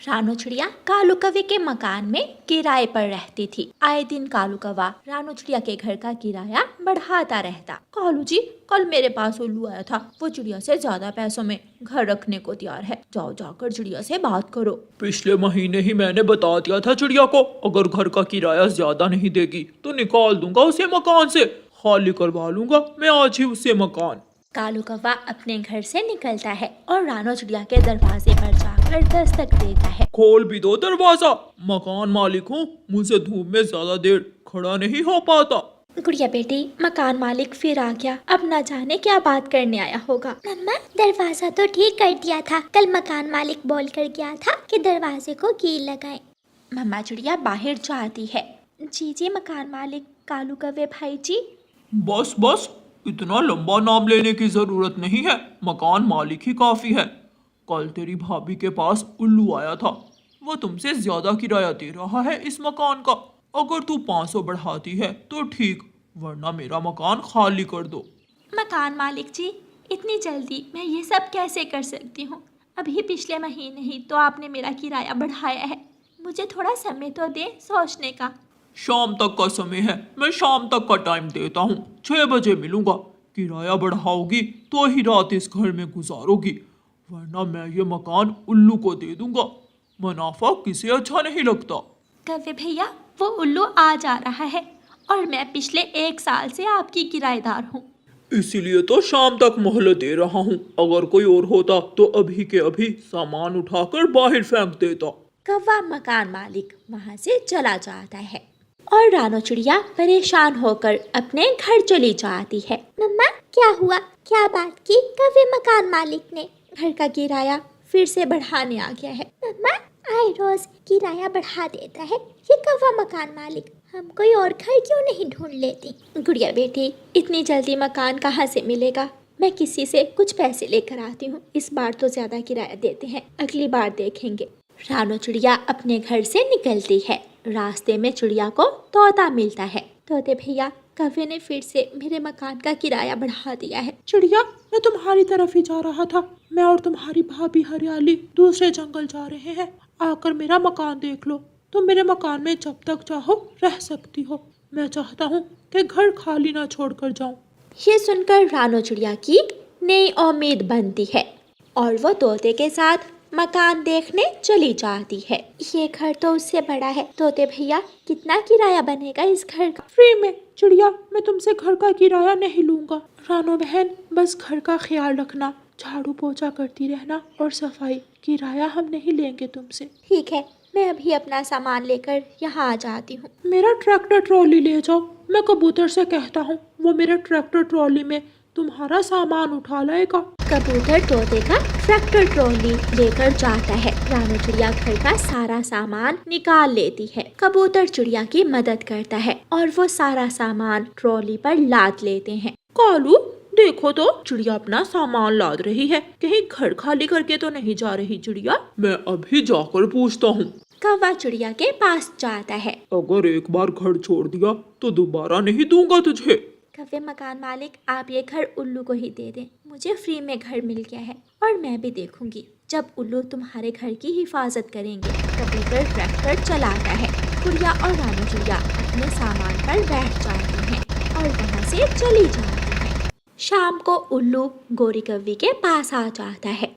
रानू चिड़िया कालू कौवे के मकान में किराए पर रहती थी। आए दिन कालू कौवा रानू चिड़िया के घर का किराया बढ़ाता रहता। कालू जी, कल मेरे पास उल्लू आया था, वो चिड़िया से ज्यादा पैसों में घर रखने को तैयार है। जाओ जाकर चिड़िया से बात करो। पिछले महीने ही मैंने बता दिया था चिड़िया को, अगर घर का किराया ज्यादा नहीं देगी तो निकाल दूंगा उसे मकान से, खाली करवा लूंगा मैं आज ही उसे मकान। कालू कौवा अपने घर से निकलता है और रानू चिड़िया के दरवाजे पर जाकर दस्तक देता है। खोल भी दो दरवाजा, मकान मालिक हूँ, मुझसे धूप में ज्यादा देर खड़ा नहीं हो पाता। गुड़िया बेटी, मकान मालिक फिर आ गया, अब न जाने क्या बात करने आया होगा। मम्मा, दरवाजा तो ठीक कर दिया था, कल मकान मालिक बोल कर गया था कि दरवाजे को कील लगाएं। मम्मा चिड़िया बाहर जाती है। जी मकान मालिक, कालू कौवे भाई जी। बस बस, इतना लंबा नाम लेने की जरूरत नहीं है, मकान मालिक ही काफी है। कल तेरी भाभी के पास उल्लू आया था, वो तुमसे ज्यादा किराया दे रहा है इस मकान का। अगर तू 500 बढ़ाती है तो ठीक, वरना मेरा मकान खाली कर दो। मकान मालिक जी, इतनी जल्दी मैं ये सब कैसे कर सकती हूँ? अभी पिछले महीने ही तो आपने मेरा किराया बढ़ाया है, मुझे थोड़ा समय तो दे सोचने का। शाम तक का समय है, मैं शाम तक का टाइम देता हूँ, 6 बजे मिलूंगा। किराया बढ़ाओगी तो ही रात इस घर में गुजारोगी, वरना मैं ये मकान उल्लू को दे दूंगा। मुनाफा किसे अच्छा नहीं लगता। कौवे भैया, वो उल्लू आ जा रहा है और मैं पिछले 1 साल से आपकी किराएदार हूँ। इसीलिए तो शाम तक मोहलत दे रहा हूँ, अगर कोई और होता तो अभी के अभी सामान उठाकर बाहर फेंक देता। कौवा मकान मालिक वहाँ से चला जाता है और रानू चिड़िया परेशान होकर अपने घर चली जाती है। मम्मा, क्या हुआ? क्या बात की कौवे मकान मालिक ने? घर का किराया फिर से बढ़ाने आ गया है। मम्मा, आए रोज किराया बढ़ा देता है ये कौवा मकान मालिक, हम कोई और घर क्यों नहीं ढूंढ लेती? गुड़िया बेटी, इतनी जल्दी मकान कहाँ से मिलेगा? मैं किसी से कुछ पैसे लेकर आती हूँ, इस बार तो ज्यादा किराया देते हैं, अगली बार देखेंगे। रानू चिड़िया अपने घर से निकलती है। रास्ते में चिड़िया को तोता मिलता है। तोते भैया, कौवे ने फिर से मेरे मकान का किराया बढ़ा दिया है। चिड़िया, मैं तुम्हारी तरफ ही जा रहा था, मैं और तुम्हारी भाभी हरियाली दूसरे जंगल जा रहे हैं, आकर मेरा मकान देख लो। तुम मेरे मकान में जब तक चाहो रह सकती हो, मैं चाहता हूँ कि घर खाली ना छोड़कर जाऊँ। ये सुनकर रानू चिड़िया की नई उम्मीद बनती है और वो तोते के साथ मकान देखने चली जाती है। ये घर तो उससे बड़ा है। तोते भैया, कितना किराया बनेगा इस घर का? फ्री में। चिड़िया, मैं तुमसे घर का किराया नहीं लूंगा। रानू बहन, बस घर का ख्याल रखना, झाड़ू पोछा करती रहना और सफाई, किराया हम नहीं लेंगे तुमसे। ठीक है, मैं अभी अपना सामान लेकर यहाँ आ जाती हूँ। मेरा ट्रैक्टर ट्रॉली ले जाओ, मैं कबूतर से कहता हूँ वो मेरे ट्रैक्टर ट्रॉली में तुम्हारा सामान उठा लाएगा। कबूतर तोते का ट्रैक्टर ट्रॉली लेकर जाता है। रानू चिड़िया घर का सारा सामान निकाल लेती है। कबूतर चिड़िया की मदद करता है और वो सारा सामान ट्रॉली पर लाद लेते हैं। कालू, देखो तो चिड़िया अपना सामान लाद रही है, कहीं घर खाली करके तो नहीं जा रही चिड़िया? मैं अभी जाकर पूछता हूँ। कौवा चिड़िया के पास जाता है। अगर एक बार घर छोड़ दिया तो दोबारा नहीं दूंगा तुझे। कौवे मकान मालिक, आप ये घर उल्लू को ही दे दें, मुझे फ्री में घर मिल गया है और मैं भी देखूंगी जब उल्लू तुम्हारे घर की हिफाजत करेंगे। कबूतर ट्रैक्टर चलाता है। गुड़िया और रानू चिड़िया अपने सामान पर बैठ जाते हैं और वहाँ से चली जाती है। शाम को उल्लू गोरी कौवी के पास आ जाता है।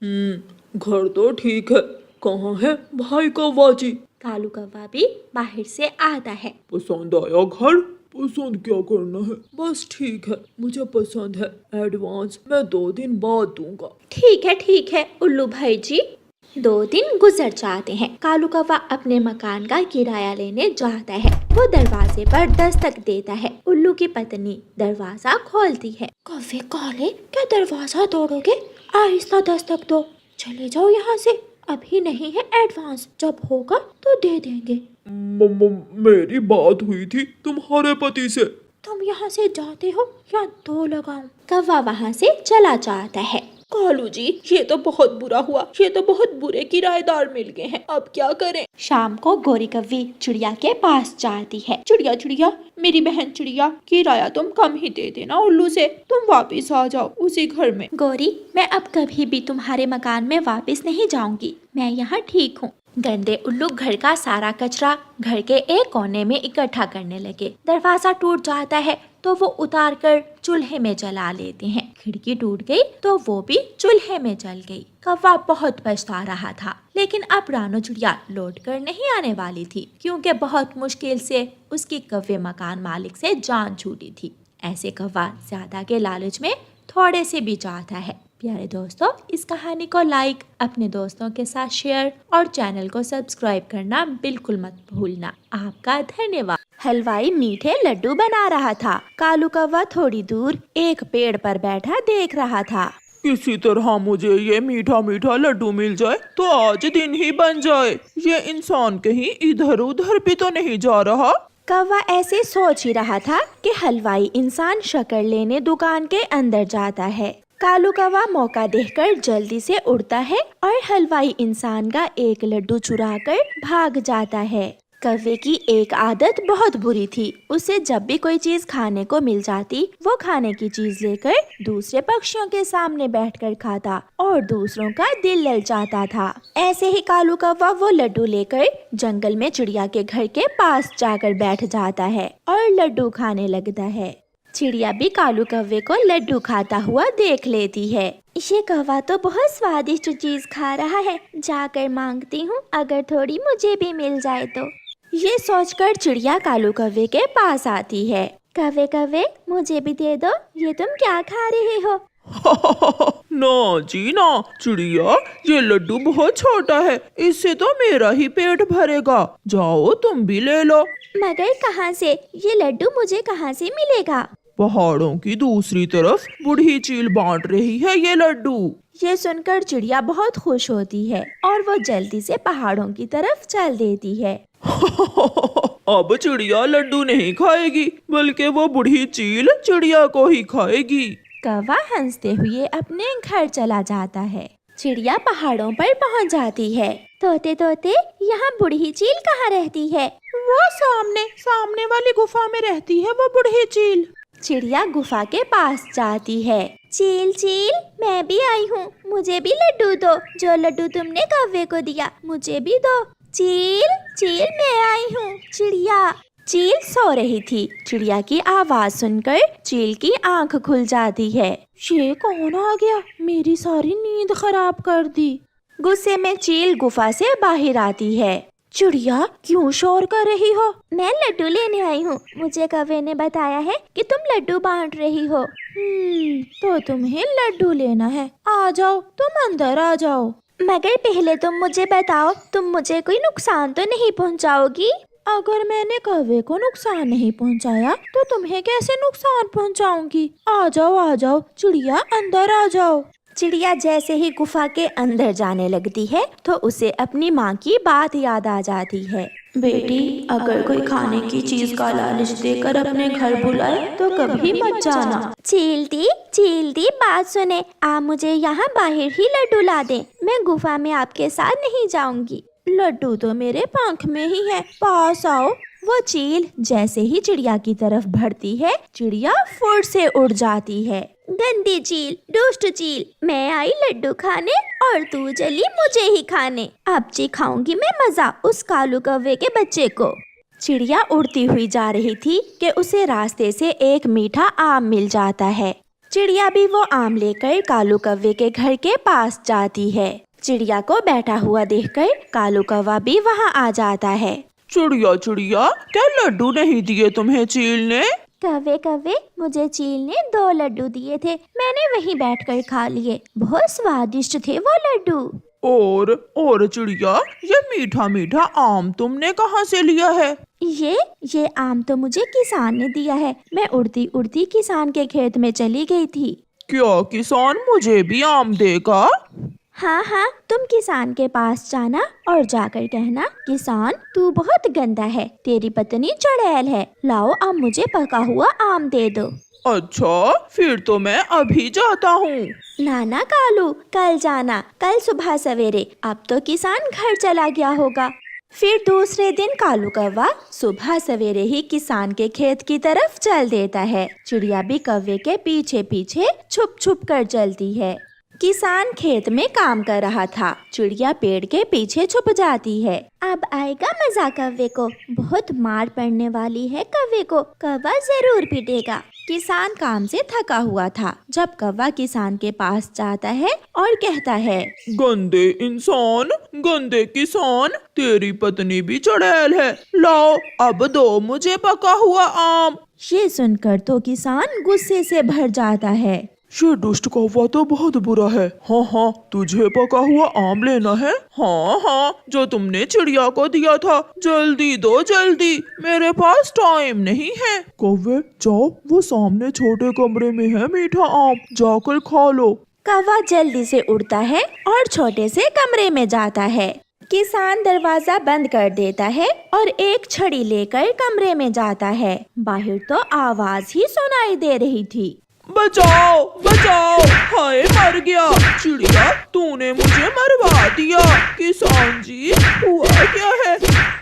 घर तो ठीक है, कहाँ है भाई कौवा जी? कालू कौवा भी बाहर से आता है। पसंद आया घर? पसंद क्या करना है, बस ठीक है, मुझे पसंद है, एडवांस मैं 2 दिन बाद दूंगा। ठीक है उल्लू भाई जी। 2 दिन गुजर जाते हैं। कालू कौवा अपने मकान का किराया लेने जाता है। वो दरवाजे पर दस्तक देता है। उल्लू की पत्नी दरवाजा खोलती है। कौवे काले, क्या दरवाजा तोड़ोगे? आहिस्ता दस्तक दो, चले जाओ यहाँ से, अभी नहीं है एडवांस, जब होगा तो दे देंगे। मेरी बात हुई थी तुम्हारे पति से। तुम यहाँ से जाते हो या 2 लगाऊं? कौवा वहाँ से चला जाता है। कालू जी, ये तो बहुत बुरा हुआ, ये तो बहुत बुरे किराएदार मिल गए हैं, अब क्या करें? शाम को गोरी कौवी चिड़िया के पास जाती है। चिड़िया, मेरी बहन चिड़िया, किराया तुम कम ही दे देना उल्लू से, तुम वापिस आ जाओ उसी घर में। गोरी, मैं अब कभी भी तुम्हारे मकान में वापस नहीं जाऊंगी, मैं यहाँ ठीक हूँ। गंदे उल्लू घर का सारा कचरा घर के एक कोने में इकट्ठा करने लगे। दरवाजा टूट जाता है तो वो उतार कर चूल्हे में जला लेते हैं। खिड़की टूट गई तो वो भी चूल्हे में जल गई। कौवा बहुत पछता रहा था, लेकिन अब रानो चिड़िया लौट कर नहीं आने वाली थी, क्योंकि बहुत मुश्किल से उसकी कौवे मकान मालिक से जान छूटी थी। ऐसे कौवा ज्यादा के लालच में थोड़े से भी चाहता है। प्यारे दोस्तों, इस कहानी को लाइक, अपने दोस्तों के साथ शेयर और चैनल को सब्सक्राइब करना बिल्कुल मत भूलना। आपका धन्यवाद। हलवाई मीठे लड्डू बना रहा था। कालू कौवा थोड़ी दूर एक पेड़ पर बैठा देख रहा था। किसी तरह मुझे ये मीठा मीठा लड्डू मिल जाए तो आज दिन ही बन जाए। ये इंसान कहीं इधर उधर भी तो नहीं जा रहा। कौवा ऐसे सोच ही रहा था कि हलवाई इंसान शक्कर लेने दुकान के अंदर जाता है। कालू कौवा मौका देखकर जल्दी से उड़ता है और हलवाई इंसान का एक लड्डू चुराकर भाग जाता है। कौवे की एक आदत बहुत बुरी थी। उसे जब भी कोई चीज खाने को मिल जाती, वो खाने की चीज लेकर दूसरे पक्षियों के सामने बैठकर खाता और दूसरों का दिल ललचाता था। ऐसे ही कालू कौवा वो लड्डू लेकर जंगल में चिड़िया के घर के पास जाकर बैठ जाता है और लड्डू खाने लगता है। चिड़िया भी कालू कौवे को लड्डू खाता हुआ देख लेती है। ये कौवा तो बहुत स्वादिष्ट चीज खा रहा है, जाकर मांगती हूँ अगर थोड़ी मुझे भी मिल जाए तो। ये सोचकर चिड़िया कालू कौवे के पास आती है। कौवे कौवे, मुझे भी दे दो, ये तुम क्या खा रहे हो? ना जी ना चिड़िया, ये लड्डू बहुत छोटा है, इससे तो मेरा ही पेट भरेगा। जाओ तुम भी ले लो। मगर कहाँ से? ये लड्डू मुझे कहाँ से मिलेगा? पहाड़ों की दूसरी तरफ बूढ़ी चील बांट रही है ये लड्डू। ये सुनकर चिड़िया बहुत खुश होती है और वो जल्दी से पहाड़ों की तरफ चल देती है। अब चिड़िया लड्डू नहीं खाएगी, बल्कि वो बूढ़ी चील चिड़िया को ही खाएगी। कौवा हंसते हुए अपने घर चला जाता है। चिड़िया पहाड़ों पर पहुंच जाती है। तोते तोते, यहाँ बूढ़ी चील कहाँ रहती है? वो सामने वाली गुफा में रहती है वो बूढ़ी चील। चिड़िया गुफा के पास जाती है। चील चील, मैं भी आई हूँ, मुझे भी लड्डू दो। जो लड्डू तुमने कौवे को दिया मुझे भी दो। चील चील, मैं आई हूँ। चिड़िया। चील सो रही थी। चिड़िया की आवाज सुनकर चील की आंख खुल जाती है। ये कौन आ गया? मेरी सारी नींद खराब कर दी। गुस्से में चील गुफा से बाहर आती है। चिड़िया, क्यों शोर कर रही हो? मैं लड्डू लेने आई हूँ। मुझे कौवे ने बताया है कि तुम लड्डू बांट रही हो। तो तुम्हें लड्डू लेना है? आ जाओ, तुम अंदर आ जाओ। मगर पहले तुम मुझे बताओ, तुम मुझे कोई नुकसान तो नहीं पहुँचाओगी? अगर मैंने कौवे को नुकसान नहीं पहुंचाया तो तुम्हें कैसे नुकसान पहुंचाऊंगी? आ जाओ चिड़िया, अंदर आ जाओ। चिड़िया जैसे ही गुफा के अंदर जाने लगती है तो उसे अपनी माँ की बात याद आ जाती है। बेटी, अगर कोई खाने की चीज का लालच देकर अपने घर बुलाए तो कभी मत जाना। चील दी, बात सुने। आप मुझे यहाँ बाहर ही लड्डू ला दें। मैं गुफा में आपके साथ नहीं जाऊंगी। लड्डू तो मेरे पंख में ही है, पास आओ। वो चील जैसे ही चिड़िया की तरफ बढ़ती है, चिड़िया फुर्र से उड़ जाती है। गंदी चील, दुष्ट चील, मैं आई लड्डू खाने और तू चली मुझे ही खाने। अब खाऊंगी मैं मजा उस कालू कौवे के बच्चे को। चिड़िया उड़ती हुई जा रही थी कि उसे रास्ते से एक मीठा आम मिल जाता है। चिड़िया भी वो आम लेकर कालू कौवे के घर के पास जाती है। चिड़िया को बैठा हुआ देखकर कालू कौवा भी वहाँ आ जाता है। चिड़िया, क्या लड्डू नहीं दिए तुम्हें चील ने? कौवे, मुझे चील ने 2 लड्डू दिए थे, मैंने वहीं बैठकर खा लिए। बहुत स्वादिष्ट थे वो लड्डू। और चिड़िया, ये मीठा मीठा आम तुमने कहाँ से लिया है? ये आम तो मुझे किसान ने दिया है। मैं उड़ती उड़ती किसान के खेत में चली गई थी। क्या किसान मुझे भी आम देगा? हाँ, तुम किसान के पास जाना और जाकर कहना, किसान तू बहुत गंदा है, तेरी पत्नी चुड़ैल है, लाओ अब मुझे पका हुआ आम दे दो। अच्छा, फिर तो मैं अभी जाता हूँ। ना कालू, कल जाना, कल सुबह सवेरे। अब तो किसान घर चला गया होगा। फिर दूसरे दिन कालू कौवा सुबह सवेरे ही किसान के खेत की तरफ चल देता है। चिड़िया भी कौवे के पीछे पीछे छुप छुप कर चलती है। किसान खेत में काम कर रहा था। चिड़िया पेड़ के पीछे छुप जाती है। अब आएगा मजा कौवे को, बहुत मार पड़ने वाली है कौवे को, कौवा जरूर पीटेगा। किसान काम से थका हुआ था जब कौवा किसान के पास जाता है और कहता है, गंदे इंसान, गंदे किसान, तेरी पत्नी भी चुड़ैल है, लाओ अब दो मुझे पका हुआ आम। ये सुनकर तो किसान गुस्से से भर जाता है। ये दुष्ट कौवा तो बहुत बुरा है। हाँ हाँ, तुझे पका हुआ आम लेना है? हाँ हाँ, जो तुमने चिड़िया को दिया था, जल्दी दो जल्दी, मेरे पास टाइम नहीं है। कौवे जाओ, वो सामने छोटे कमरे में है मीठा आम, जाकर खा लो। कौवा जल्दी से उड़ता है और छोटे से कमरे में जाता है। किसान दरवाजा बंद कर देता है और एक छड़ी लेकर कमरे में जाता है। बाहर तो आवाज ही सुनाई दे रही थी, बचाओ बचाओ, हाय मर गया। चिड़िया तूने मुझे मरवा दिया। किसान जी हुआ क्या है?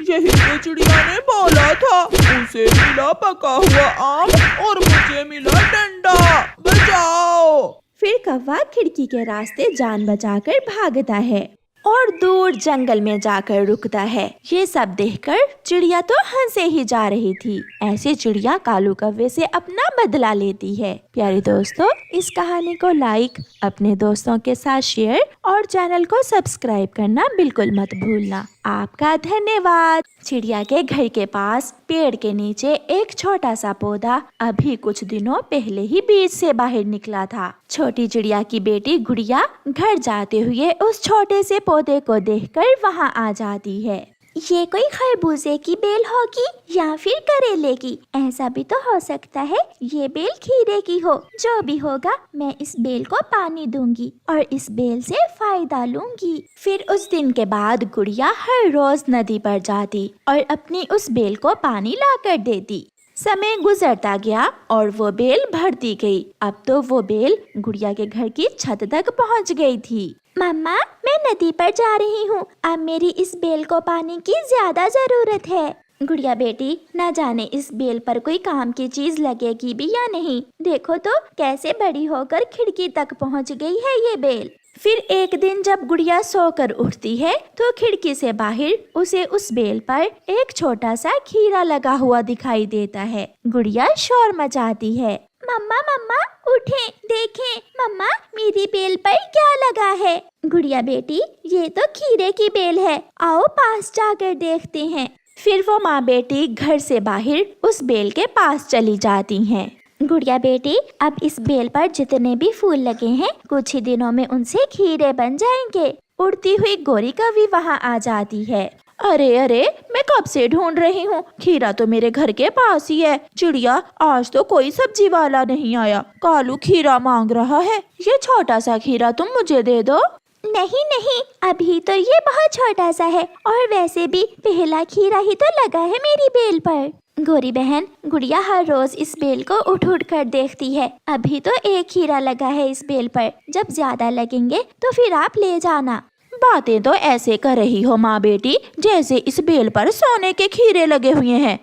यही तो चिड़िया ने बोला था, उसे मिला पका हुआ आम और मुझे मिला डंडा, बचाओ। फिर कौवा खिड़की के रास्ते जान बचाकर भागता है और दूर जंगल में जाकर रुकता है। ये सब देखकर चिड़िया तो हंसे ही जा रही थी। ऐसे चिड़िया कालू कौवे से अपना बदला लेती है। प्यारे दोस्तों, इस कहानी को लाइक, अपने दोस्तों के साथ शेयर और चैनल को सब्सक्राइब करना बिल्कुल मत भूलना। आपका धन्यवाद। चिड़िया के घर के पास पेड़ के नीचे एक छोटा सा पौधा अभी कुछ दिनों पहले ही बीज से बाहर निकला था। छोटी चिड़िया की बेटी गुड़िया घर जाते हुए उस छोटे से पौधे को देखकर वहां आ जाती है। ये कोई खरबूजे की बेल होगी या फिर करेले की, ऐसा भी तो हो सकता है ये बेल खीरे की हो। जो भी होगा मैं इस बेल को पानी दूंगी और इस बेल से फायदा लूंगी। फिर उस दिन के बाद गुड़िया हर रोज नदी पर जाती और अपनी उस बेल को पानी लाकर देती। समय गुजरता गया और वो बेल भरती गई। अब तो वो बेल गुड़िया के घर की छत तक पहुंच गई थी। मम्मा, मैं नदी पर जा रही हूँ, अब मेरी इस बेल को पानी की ज्यादा जरूरत है। गुड़िया बेटी, न जाने इस बेल पर कोई काम की चीज लगेगी भी या नहीं। देखो तो कैसे बड़ी होकर खिड़की तक पहुँच गई है ये बेल। फिर एक दिन जब गुड़िया सोकर उठती है तो खिड़की से बाहर उसे उस बेल पर एक छोटा सा खीरा लगा हुआ दिखाई देता है। गुड़िया शोर मचाती है, मम्मा मम्मा उठें, देखें मम्मा मेरी बेल पर क्या लगा है। गुड़िया बेटी, ये तो खीरे की बेल है, आओ पास जाकर देखते हैं। फिर वो माँ बेटी घर से बाहर उस बेल के पास चली जाती हैं। गुड़िया बेटी, अब इस बेल पर जितने भी फूल लगे हैं कुछ ही दिनों में उनसे खीरे बन जाएंगे। उड़ती हुई गोरी कभी वहाँ आ जाती है। अरे अरे, मैं कब से ढूंढ रही हूँ, खीरा तो मेरे घर के पास ही है। चिड़िया, आज तो कोई सब्जी वाला नहीं आया, कालू खीरा मांग रहा है, ये छोटा सा खीरा तुम मुझे दे दो। नहीं नहीं, अभी तो ये बहुत छोटा सा है और वैसे भी पहला खीरा ही तो लगा है मेरी बेल पर। गोरी बहन, गुड़िया हर रोज इस बेल को उठ उठ कर देखती है। अभी तो एक खीरा लगा है इस बेल पर, जब ज्यादा लगेंगे तो फिर आप ले जाना। बातें तो ऐसे कर रही हो माँ बेटी जैसे इस बेल पर सोने के खीरे लगे हुए हैं।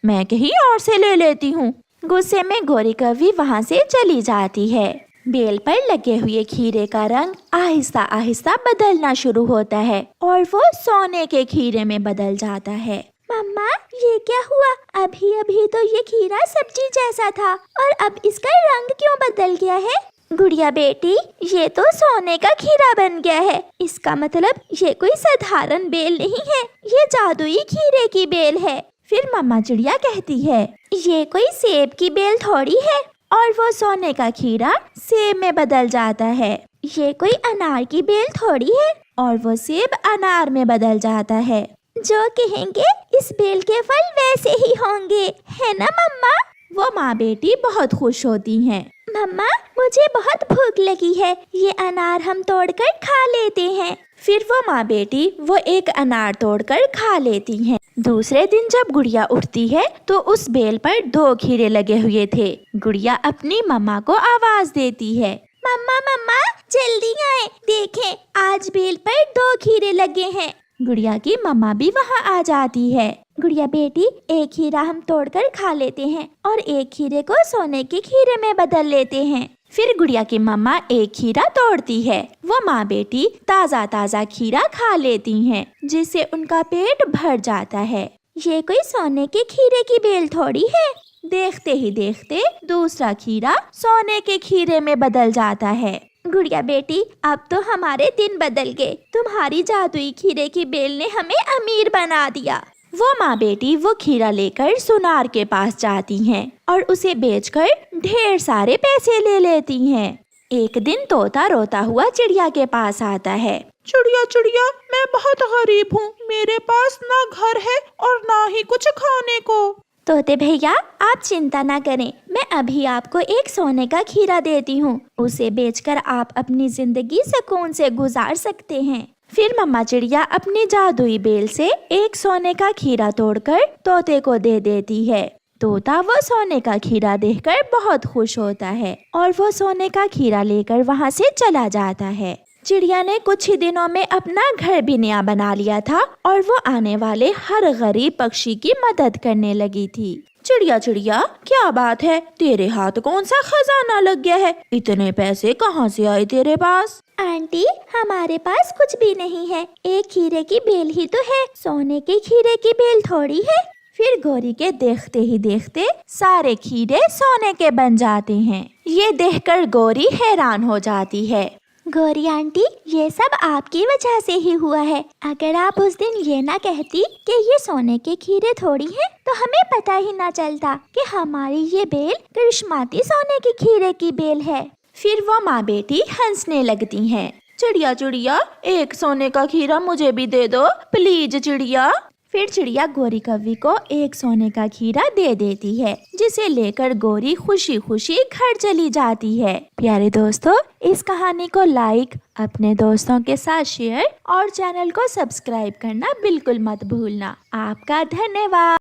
मैं कहीं और से ले लेती हूँ। गुस्से में गोरी कौवी वहाँ से चली जाती है। बेल पर लगे हुए खीरे का रंग आहिस्ता आहिस्ता बदलना शुरू होता है और वो सोने के खीरे में बदल जाता है। मम्मा, ये क्या हुआ? अभी अभी तो ये खीरा सब्जी जैसा था और अब इसका रंग क्यों बदल गया है? गुड़िया बेटी, ये तो सोने का खीरा बन गया है। इसका मतलब ये कोई साधारण बेल नहीं है, ये जादुई खीरे की बेल है। फिर मम्मा चिड़िया कहती है, ये कोई सेब की बेल थोड़ी है। और वो सोने का खीरा सेब में बदल जाता है। ये कोई अनार की बेल थोड़ी है और वो सेब अनार में बदल जाता है। जो कहेंगे इस बेल के फल वैसे ही होंगे, है ना मम्मा? वो माँ बेटी बहुत खुश होती हैं। मम्मा, मुझे बहुत भूख लगी है, ये अनार हम तोड़कर खा लेते हैं। फिर वो माँ बेटी वो एक अनार तोड़कर खा लेती हैं। दूसरे दिन जब गुड़िया उठती है तो उस बेल पर 2 खीरे लगे हुए थे। गुड़िया अपनी मम्मा को आवाज देती है, मम्मा मम्मा जल्दी आए, देखें आज बेल पर 2 खीरे लगे हैं। गुड़िया की मम्मा भी वहाँ आ जाती है। गुड़िया बेटी, एक खीरा हम तोड़कर खा लेते हैं और एक खीरे को सोने के खीरे में बदल लेते हैं। फिर गुड़िया की मम्मा एक खीरा तोड़ती है। वो माँ बेटी ताज़ा ताज़ा खीरा खा लेती हैं, जिससे उनका पेट भर जाता है। ये कोई सोने के खीरे की बेल थोड़ी है। देखते ही देखते दूसरा खीरा सोने के खीरे में बदल जाता है। गुड़िया बेटी, अब तो हमारे दिन बदल गए। तुम्हारी जादुई खीरे की बेल ने हमें अमीर बना दिया। वो माँ बेटी वो खीरा लेकर सुनार के पास जाती हैं और उसे बेचकर ढेर सारे पैसे ले लेती हैं। एक दिन तोता रोता हुआ चिड़िया के पास आता है। चिड़िया चिड़िया, मैं बहुत गरीब हूँ, मेरे पास ना घर है और ना ही कुछ खाने को। तोते भैया, आप चिंता ना करें, मैं अभी आपको एक सोने का खीरा देती हूँ। उसे बेचकर आप अपनी जिंदगी सुकून से गुजार सकते हैं। फिर मम्मा चिड़िया अपनी जादुई बेल से एक सोने का खीरा तोड़कर तोते को दे देती है। तोता वो सोने का खीरा देखकर बहुत खुश होता है और वो सोने का खीरा लेकर वहाँ से चला जाता है। चिड़िया ने कुछ ही दिनों में अपना घर भी नया बना लिया था और वो आने वाले हर गरीब पक्षी की मदद करने लगी थी। चिड़िया चिड़िया, क्या बात है, तेरे हाथ कौन सा खजाना लग गया है? इतने पैसे कहाँ से आए तेरे पास? आंटी, हमारे पास कुछ भी नहीं है, एक खीरे की बेल ही तो है, सोने के खीरे की बेल थोड़ी है। फिर गौरी के देखते ही देखते सारे खीरे सोने के बन जाते हैं। ये देखकर गौरी हैरान हो जाती है। गौरी आंटी, ये सब आपकी वजह से ही हुआ है। अगर आप उस दिन ये ना कहती कि ये सोने के खीरे थोड़ी हैं, तो हमें पता ही ना चलता कि हमारी ये बेल करिश्माती सोने के खीरे की बेल है। फिर वो माँ बेटी हंसने लगती हैं। चिड़िया चिड़िया, एक सोने का खीरा मुझे भी दे दो प्लीज चिड़िया। फिर चिड़िया गौरी कव्वी को एक सोने का खीरा दे देती है, जिसे लेकर गौरी खुशी खुशी घर चली जाती है। प्यारे दोस्तों, इस कहानी को लाइक, अपने दोस्तों के साथ शेयर और चैनल को सब्सक्राइब करना बिल्कुल मत भूलना। आपका धन्यवाद।